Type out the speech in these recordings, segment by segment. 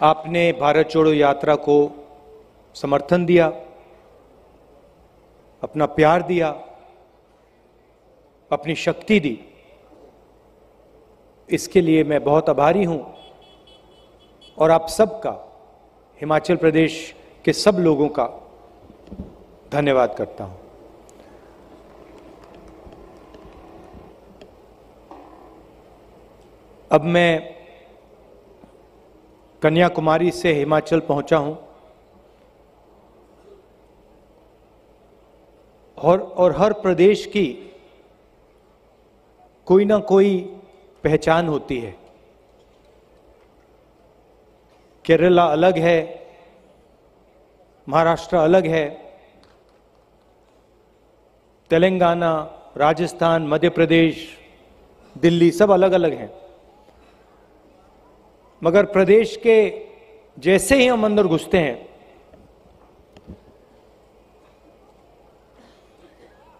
आपने भारत जोड़ो यात्रा को समर्थन दिया, अपना प्यार दिया, अपनी शक्ति दी। इसके लिए मैं बहुत आभारी हूं और आप सबका, हिमाचल प्रदेश के सब लोगों का धन्यवाद करता हूं। अब मैं कन्याकुमारी से हिमाचल पहुंचा हूं और हर प्रदेश की कोई ना कोई पहचान होती है। केरला अलग है, महाराष्ट्र अलग है, तेलंगाना, राजस्थान, मध्य प्रदेश, दिल्ली सब अलग अलग हैं। मगर प्रदेश के जैसे ही हम अंदर घुसते हैं,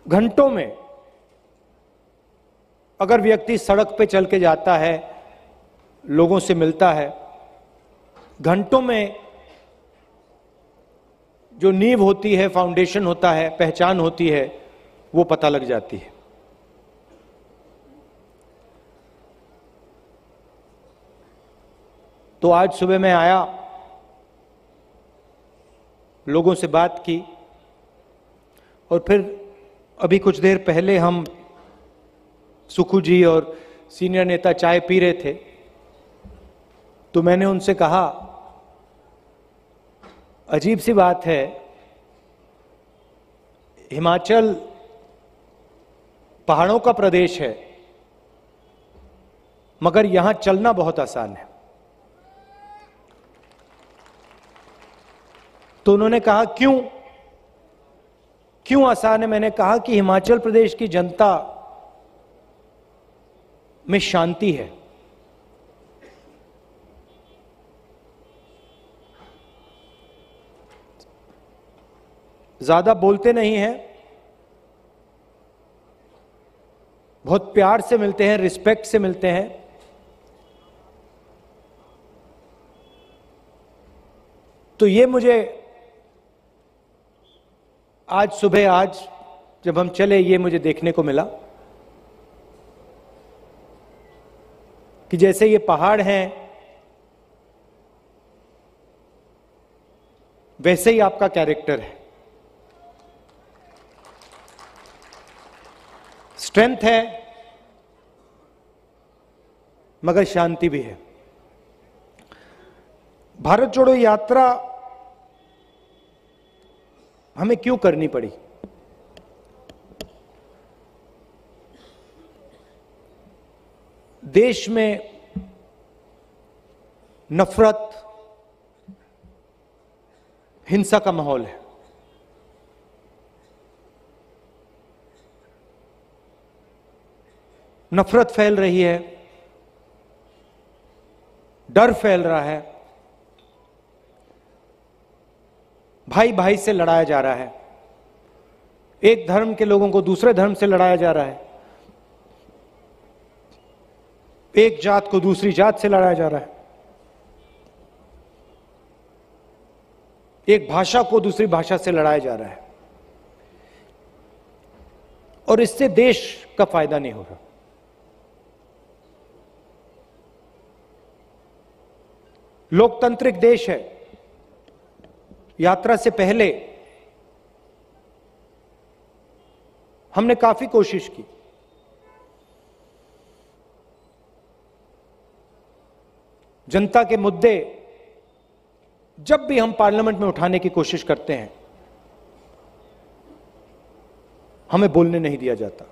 घंटों में अगर व्यक्ति सड़क पे चल के जाता है, लोगों से मिलता है, घंटों में जो नींव होती है, फाउंडेशन होता है, पहचान होती है, वो पता लग जाती है। तो आज सुबह मैं आया, लोगों से बात की और फिर अभी कुछ देर पहले हम सुखू जी और सीनियर नेता चाय पी रहे थे, तो मैंने उनसे कहा, अजीब सी बात है, हिमाचल पहाड़ों का प्रदेश है, मगर यहां चलना बहुत आसान है। तो उन्होंने कहा क्यों आसान है? मैंने कहा कि हिमाचल प्रदेश की जनता में शांति है। ज्यादा बोलते नहीं हैं, बहुत प्यार से मिलते हैं, रिस्पेक्ट से मिलते हैं। तो ये मुझे आज सुबह जब हम चले, ये मुझे देखने को मिला कि जैसे ये पहाड़ हैं, वैसे ही आपका कैरेक्टर है। स्ट्रेंथ है मगर शांति भी है। भारत जोड़ो यात्रा हमें क्यों करनी पड़ी? देश में नफरत, हिंसा का माहौल है। नफरत फैल रही है, डर फैल रहा है, भाई भाई से लड़ाया जा रहा है, एक धर्म के लोगों को दूसरे धर्म से लड़ाया जा रहा है, एक जात को दूसरी जात से लड़ाया जा रहा है, एक भाषा को दूसरी भाषा से लड़ाया जा रहा है, और इससे देश का फायदा नहीं हो रहा। लोकतांत्रिक देश है। यात्रा से पहले हमने काफी कोशिश की। जनता के मुद्दे जब भी हम पार्लियामेंट में उठाने की कोशिश करते हैं, हमें बोलने नहीं दिया जाता,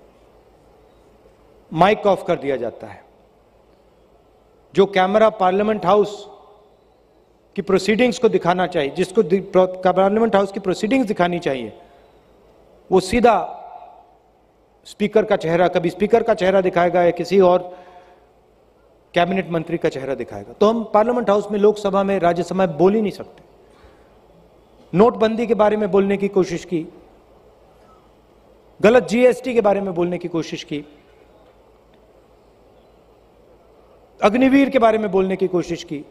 माइक ऑफ कर दिया जाता है। जो कैमरा पार्लियामेंट हाउस की प्रोसीडिंग्स को दिखाना चाहिए, जिसको पार्लियामेंट हाउस की प्रोसीडिंग्स दिखानी चाहिए, वो सीधा स्पीकर का चेहरा, कभी स्पीकर का चेहरा दिखाएगा या किसी और कैबिनेट मंत्री का चेहरा दिखाएगा। तो हम पार्लियामेंट हाउस में, लोकसभा में, राज्यसभा में बोल ही नहीं सकते। नोटबंदी के बारे में बोलने की कोशिश की, गलत जीएसटी के बारे में बोलने की कोशिश की, अग्निवीर के बारे में बोलने की कोशिश की,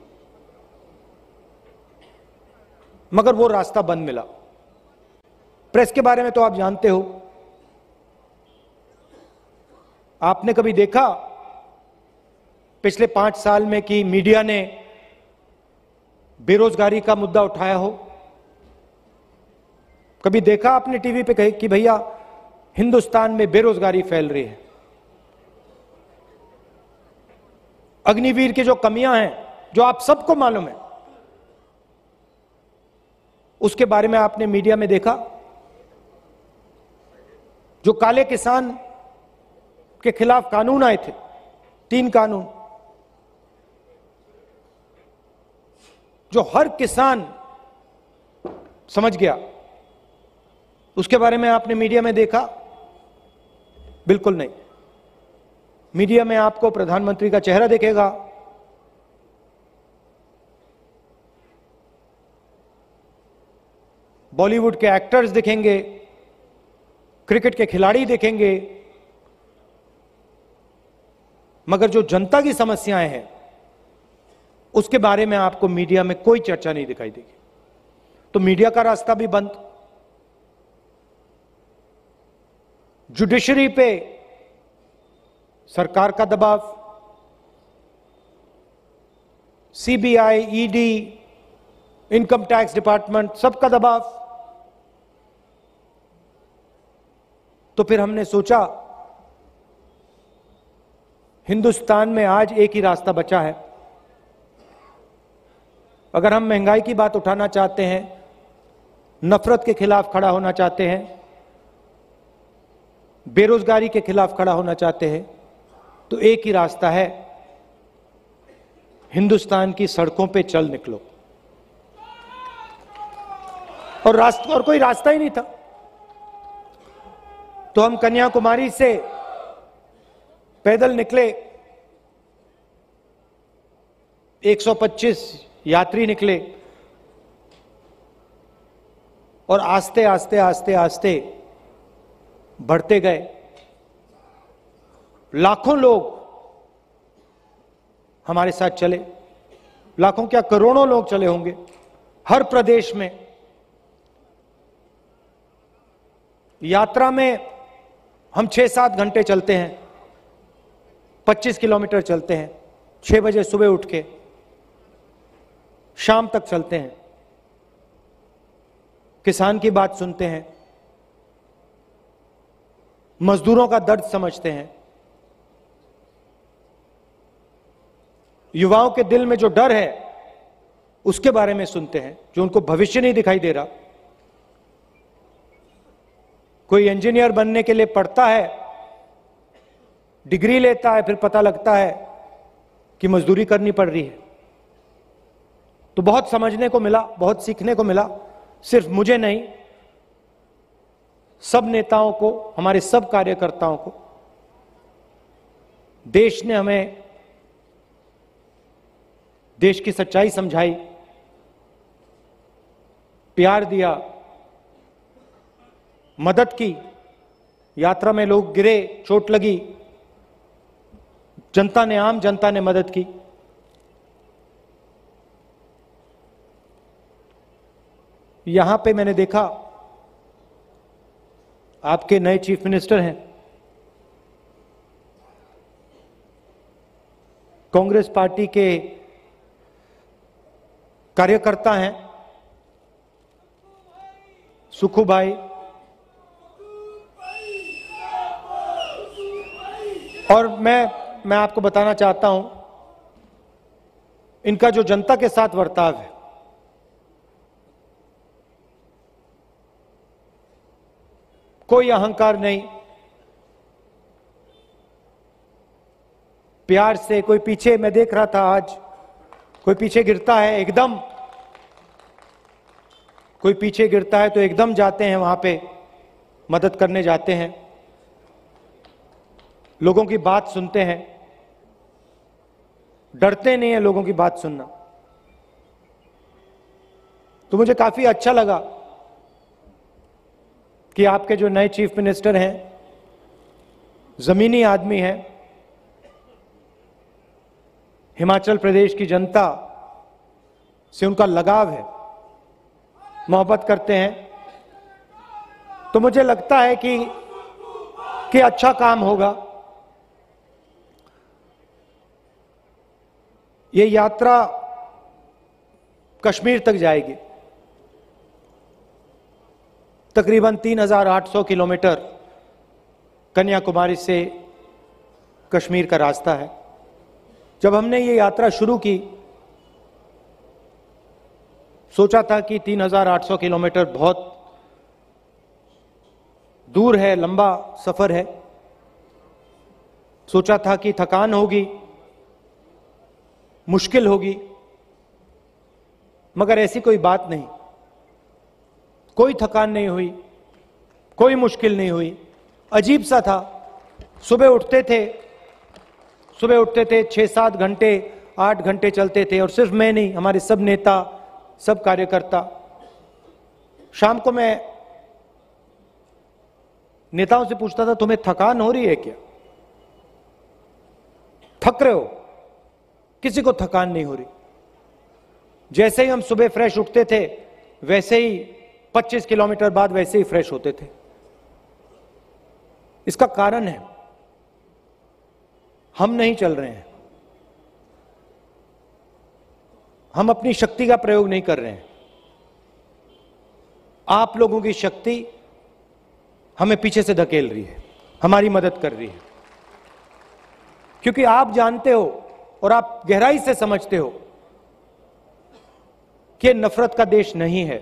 मगर वो रास्ता बंद मिला। प्रेस के बारे में तो आप जानते हो। आपने कभी देखा पिछले 5 साल में कि मीडिया ने बेरोजगारी का मुद्दा उठाया हो? कभी देखा आपने टीवी पे कहे कि भैया हिंदुस्तान में बेरोजगारी फैल रही है? अग्निवीर की जो कमियां हैं, जो आप सबको मालूम है, उसके बारे में आपने मीडिया में देखा? जो काले किसान के खिलाफ कानून आए थे, 3 कानून, जो हर किसान समझ गया, उसके बारे में आपने मीडिया में देखा? बिल्कुल नहीं। मीडिया में आपको प्रधानमंत्री का चेहरा दिखेगा, बॉलीवुड के एक्टर्स दिखेंगे, क्रिकेट के खिलाड़ी दिखेंगे, मगर जो जनता की समस्याएं हैं उसके बारे में आपको मीडिया में कोई चर्चा नहीं दिखाई देगी। तो मीडिया का रास्ता भी बंद। जुडिशरी पे सरकार का दबाव, CBI, ED, income tax department, सबका दबाव। तो फिर हमने सोचा हिंदुस्तान में आज एक ही रास्ता बचा है। अगर हम महंगाई की बात उठाना चाहते हैं, नफरत के खिलाफ खड़ा होना चाहते हैं, बेरोजगारी के खिलाफ खड़ा होना चाहते हैं, तो एक ही रास्ता है, हिंदुस्तान की सड़कों पे चल निकलो। और कोई रास्ता ही नहीं था। तो हम कन्याकुमारी से पैदल निकले, 125 यात्री निकले, और आस्ते आस्ते आस्ते आस्ते बढ़ते गए। लाखों लोग हमारे साथ चले, लाखों क्या करोड़ों लोग चले होंगे हर प्रदेश में। यात्रा में हम 6-7 घंटे चलते हैं, 25 किलोमीटर चलते हैं, 6 बजे सुबह उठ के शाम तक चलते हैं, किसान की बात सुनते हैं, मजदूरों का दर्द समझते हैं, युवाओं के दिल में जो डर है उसके बारे में सुनते हैं, जो उनको भविष्य नहीं दिखाई दे रहा। कोई इंजीनियर बनने के लिए पढ़ता है, डिग्री लेता है, फिर पता लगता है कि मजदूरी करनी पड़ रही है। तो बहुत समझने को मिला, बहुत सीखने को मिला। सिर्फ मुझे नहीं, सब नेताओं को, हमारे सब कार्यकर्ताओं को। देश ने हमें देश की सच्चाई समझाई, प्यार दिया, मदद की। यात्रा में लोग गिरे, चोट लगी, जनता ने, आम जनता ने मदद की। यहां पे मैंने देखा आपके नए चीफ मिनिस्टर हैं, कांग्रेस पार्टी के कार्यकर्ता हैं, सुखू भाई, और मैं आपको बताना चाहता हूं, इनका जो जनता के साथ बर्ताव है, कोई अहंकार नहीं, प्यार से। कोई पीछे, मैं देख रहा था आज, कोई पीछे गिरता है एकदम, कोई पीछे गिरता है तो एकदम जाते हैं वहां पे, मदद करने जाते हैं, लोगों की बात सुनते हैं, डरते नहीं है लोगों की बात सुनना। तो मुझे काफी अच्छा लगा कि आपके जो नए चीफ मिनिस्टर हैं जमीनी आदमी हैं, हिमाचल प्रदेश की जनता से उनका लगाव है। मोहब्बत करते हैं, तो मुझे लगता है कि अच्छा काम होगा। ये यात्रा कश्मीर तक जाएगी। तकरीबन 3,800 किलोमीटर कन्याकुमारी से कश्मीर का रास्ता है। जब हमने ये यात्रा शुरू की, सोचा था कि 3,800 किलोमीटर बहुत दूर है, लंबा सफर है। सोचा था कि थकान होगी, मुश्किल होगी, मगर ऐसी कोई बात नहीं। कोई थकान नहीं हुई, कोई मुश्किल नहीं हुई। अजीब सा था। सुबह उठते थे 6-7 घंटे 8 घंटे चलते थे, और सिर्फ मैं नहीं, हमारे सब नेता, सब कार्यकर्ता। शाम को मैं नेताओं से पूछता था, तुम्हें थकान हो रही है क्या? थक रहे हो? किसी को थकान नहीं हो रही। जैसे ही हम सुबह फ्रेश उठते थे, वैसे ही 25 किलोमीटर बाद वैसे ही फ्रेश होते थे। इसका कारण है, हम नहीं चल रहे हैं, हम अपनी शक्ति का प्रयोग नहीं कर रहे हैं। आप लोगों की शक्ति हमें पीछे से धकेल रही है, हमारी मदद कर रही है। क्योंकि आप जानते हो और आप गहराई से समझते हो कि नफरत का देश नहीं है,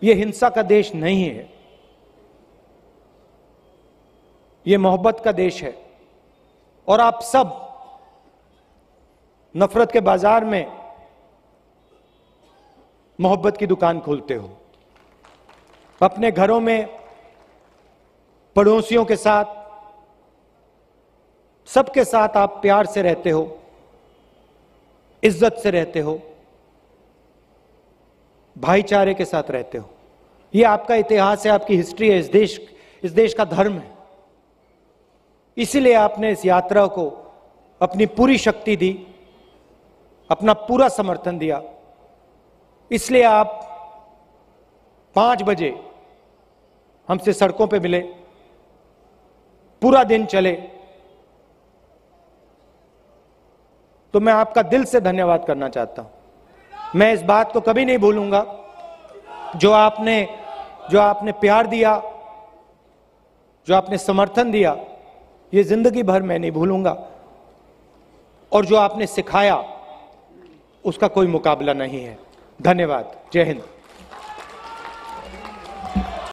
यह हिंसा का देश नहीं है, यह मोहब्बत का देश है। और आप सब नफरत के बाजार में मोहब्बत की दुकान खोलते हो। अपने घरों में, पड़ोसियों के साथ, सबके साथ आप प्यार से रहते हो, इज्जत से रहते हो, भाईचारे के साथ रहते हो। यह आपका इतिहास है, आपकी हिस्ट्री है, इस देश का धर्म है। इसीलिए आपने इस यात्रा को अपनी पूरी शक्ति दी, अपना पूरा समर्थन दिया। इसलिए आप 5 बजे हमसे सड़कों पे मिले, पूरा दिन चले। तो मैं आपका दिल से धन्यवाद करना चाहता हूं। मैं इस बात को कभी नहीं भूलूंगा, जो आपने प्यार दिया, जो आपने समर्थन दिया, ये जिंदगी भर मैं नहीं भूलूंगा। और जो आपने सिखाया, उसका कोई मुकाबला नहीं है। धन्यवाद। जय हिंद।